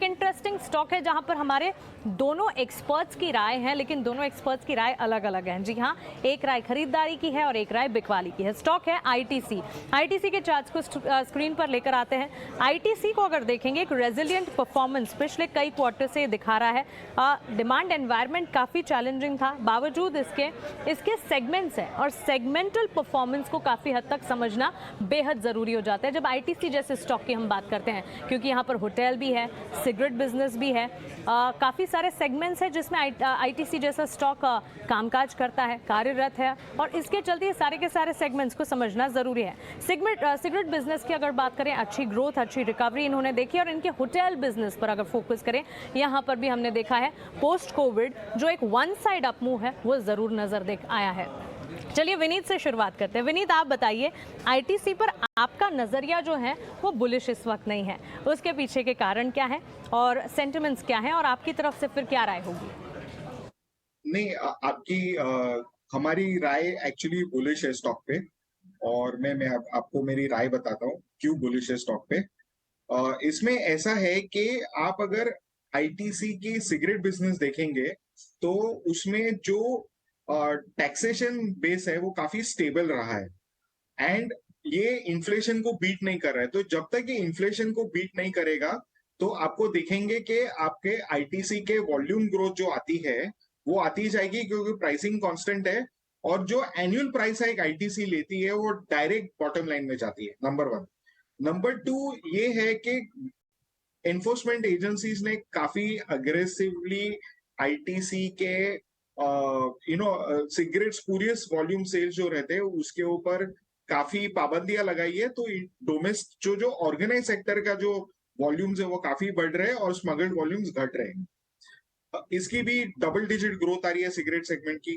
एक interesting stock है जहां पर हमारे दोनों एक्सपर्ट्स की राय है, लेकिन दोनों एक्सपर्ट्स की राय अलग अलग है। जी हाँ, एक राय खरीदारी की है और एक राय बिकवाली की है। स्टॉक है आईटीसी। आईटीसी के चार्ट्स को स्क्रीन पर लेकर आते हैं। आईटीसी को अगर देखेंगे, एक रेजिलिएंट परफॉर्मेंस पिछले कई क्वार्टर से दिखा रहा है। डिमांड एनवायरनमेंट काफी चैलेंजिंग था, बावजूद इसके सेगमेंट्स हैं और सेगमेंटल परफॉर्मेंस को काफी हद तक समझना बेहद जरूरी हो जाता है जब आईटीसी जैसे स्टॉक की हम बात करते हैं, क्योंकि यहाँ पर होटल भी है, सिगरेट बिजनेस भी है, काफ़ी सारे सेगमेंट्स हैं जिसमें आईटीसी जैसा स्टॉक कामकाज करता है, कार्यरत है, और इसके चलते सारे के सारे सेगमेंट्स को समझना ज़रूरी है। सिगरेट बिजनेस की अगर बात करें, अच्छी ग्रोथ, अच्छी रिकवरी इन्होंने देखी, और इनके होटल बिजनेस पर अगर फोकस करें, यहाँ पर भी हमने देखा है पोस्ट कोविड जो एक वन साइड अप मूव है वो ज़रूर नज़र देख आया है। चलिए विनीत से शुरुआत करते हैं। विनीत, आप बताइए, आईटीसी पर आपका नजरिया जो है वो बुलिश इस वक्त नहीं है, उसके पीछे के कारण क्या है और सेंटिमेंट्स क्या हैं, और आपकी तरफ से फिर क्या राय होगी? नहीं, हमारी राय एक्चुअली बुलिश है स्टॉक पे। और मैं आपको मेरी राय बताता हूँ क्यों बुलिश है स्टॉक पे। इसमें ऐसा है कि आप अगर आईटीसी की सिगरेट बिजनेस देखेंगे तो उसमें जो टैक्सेशन बेस है वो काफी स्टेबल रहा है, एंड ये इन्फ्लेशन को बीट नहीं कर रहा है। तो जब तक ये इन्फ्लेशन को बीट नहीं करेगा तो आपको देखेंगे कि आपके आईटीसी के वॉल्यूम ग्रोथ जो आती है वो आती जाएगी, क्योंकि प्राइसिंग कांस्टेंट है, और जो एनुअल प्राइस हाइक आईटीसी लेती है वो डायरेक्ट बॉटम लाइन में जाती है। Number one. नंबर टू ये है कि एनफोर्समेंट एजेंसीज ने काफी अग्रेसिवली आईटीसी के सिगरेट स्पूरियस वॉल्यूम सेल्स जो रहते हैं उसके ऊपर काफी पाबंदियां लगाई है। तो डोमेस्टिक जो ऑर्गेनाइज सेक्टर का जो वॉल्यूम्स है वो काफी बढ़ रहे हैं और स्मगल्ड वॉल्यूम्स घट रहे हैं। इसकी भी डबल डिजिट ग्रोथ आ रही है सिगरेट सेगमेंट की।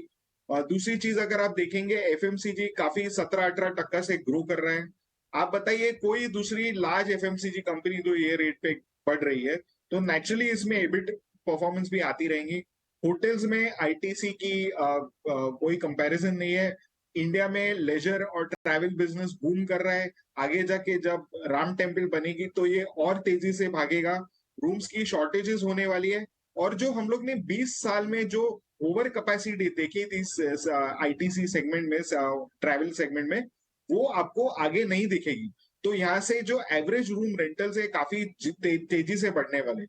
दूसरी चीज अगर आप देखेंगे, एफएमसीजी काफी 17-18% से ग्रो कर रहे हैं। आप बताइए कोई दूसरी लार्ज एफएमसीजी कंपनी जो ये रेट पे बढ़ रही है, तो नेचुरली इसमें एबिट परफॉर्मेंस भी आती रहेंगी। होटल्स में आईटीसी की कोई कंपैरिजन नहीं है। इंडिया में लेजर और ट्रैवल बिजनेस बूम कर रहा है। आगे जाके जब राम टेम्पल बनेगी तो ये और तेजी से भागेगा। रूम्स की शॉर्टेजेस होने वाली है, और जो हम लोग ने 20 साल में जो ओवर कैपेसिटी देखी थी आईटीसी सेगमेंट में, ट्रैवल सेगमेंट में, वो आपको आगे नहीं दिखेगी। तो यहाँ से जो एवरेज रूम रेंटल्स है काफी तेजी से बढ़ने वाले।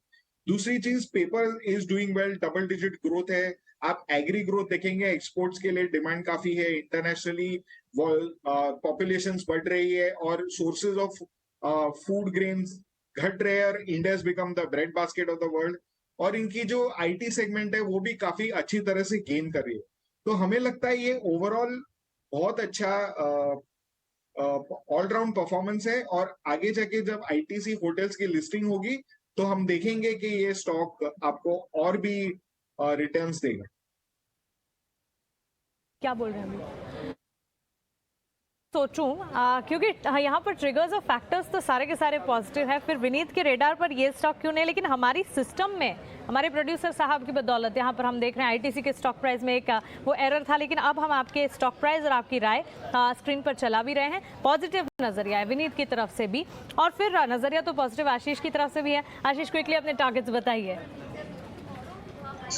दूसरी चीज, paper is doing well, double digit growth है। आप एग्री ग्रोथ देखेंगे, एक्सपोर्ट्स के लिए डिमांड काफी है। इंटरनेशनली पॉपुलेशन बढ़ रही है और सोर्सेज ऑफ फूड ग्रेन्स घट रहे हैं, और India has become the bread basket of the world. और इनकी जो आईटी सेगमेंट है वो भी काफी अच्छी तरह से गेन कर रही है। तो हमें लगता है ये ओवरऑल बहुत अच्छा ऑलराउंड परफॉर्मेंस है, और आगे जाके जब आईटीसी होटल्स की लिस्टिंग होगी तो हम देखेंगे कि ये स्टॉक आपको और भी रिटर्न्स देगा। क्या बोल रहे हैं अभी? सोचूं, क्योंकि यहाँ पर ट्रिगर्स और फैक्टर्स तो सारे के सारे पॉजिटिव है, फिर विनीत के रेडार पर ये स्टॉक क्यों नहीं, लेकिन हमारी सिस्टम में हमारे प्रोड्यूसर साहब की बदौलत यहाँ पर हम देख रहे हैं आईटीसी के स्टॉक प्राइस में एक वो एरर था, लेकिन अब हम आपके स्टॉक प्राइस और आपकी राय स्क्रीन पर चला भी रहे हैं। पॉजिटिव नजरिया है विनीत की तरफ से भी, और फिर नजरिया तो पॉजिटिव आशीष की तरफ से भी है। आशीष, क्विकली अपने टारगेट्स बताइए।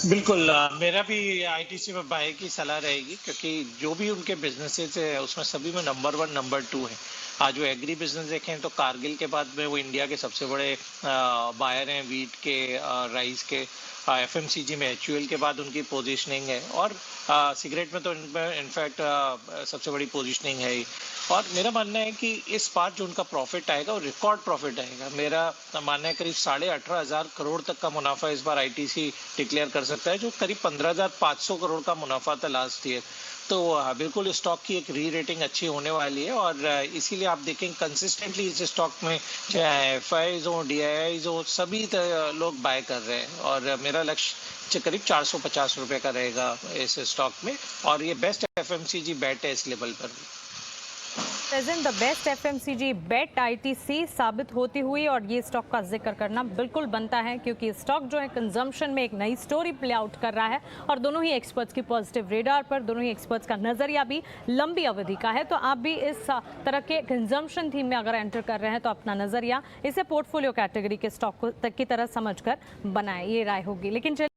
बिल्कुल, मेरा भी आईटीसी में बाय की सलाह रहेगी, क्योंकि जो भी उनके बिजनेसेस है उसमें सभी में नंबर 1 नंबर 2 है। आज जो एग्री बिजनेस देखें तो कारगिल के बाद में वो इंडिया के सबसे बड़े बायर हैं वीट के, राइस के। एफएमसीजी में एचयूएल के बाद उनकी पोजीशनिंग है, और सिगरेट में तो इनफैक्ट सबसे बड़ी पोजीशनिंग है ही। और मेरा मानना है कि इस बार जो उनका प्रॉफिट आएगा वो रिकॉर्ड प्रॉफिट आएगा। मेरा मानना है करीब 18,500 करोड़ तक का मुनाफा इस बार आईटीसी डिक्लेयर कर सकता है, जो करीब 15,500 करोड़ का मुनाफा था लास्ट ईयर। तो बिल्कुल स्टॉक की एक री रेटिंग अच्छी होने वाली है, और इसीलिए आप देखें कंसिस्टेंटली इस स्टॉक में चाहे एफआईज हो, डीआईआईज हो, सभी लोग बाय कर रहे हैं, और मेरा लक्ष्य करीब 450 रुपए का रहेगा इस स्टॉक में, और ये बेस्ट एफएमसीजी बैट है इस लेवल पर भी। Present the best FMCG bet ITC साबित होती हुई, और ये स्टॉक का जिक्र करना बिल्कुल बनता है क्योंकि स्टॉक जो है कंजम्पशन में एक नई स्टोरी प्ले आउट कर रहा है और दोनों ही एक्सपर्ट्स की पॉजिटिव रेडार पर, दोनों ही एक्सपर्ट्स का नजरिया भी लंबी अवधि का है। तो आप भी इस तरह के कंजम्पशन थीम में अगर एंटर कर रहे हैं तो अपना नजरिया इसे पोर्टफोलियो कैटेगरी के स्टॉक की तरह समझकर बनाएं, ये राय होगी। लेकिन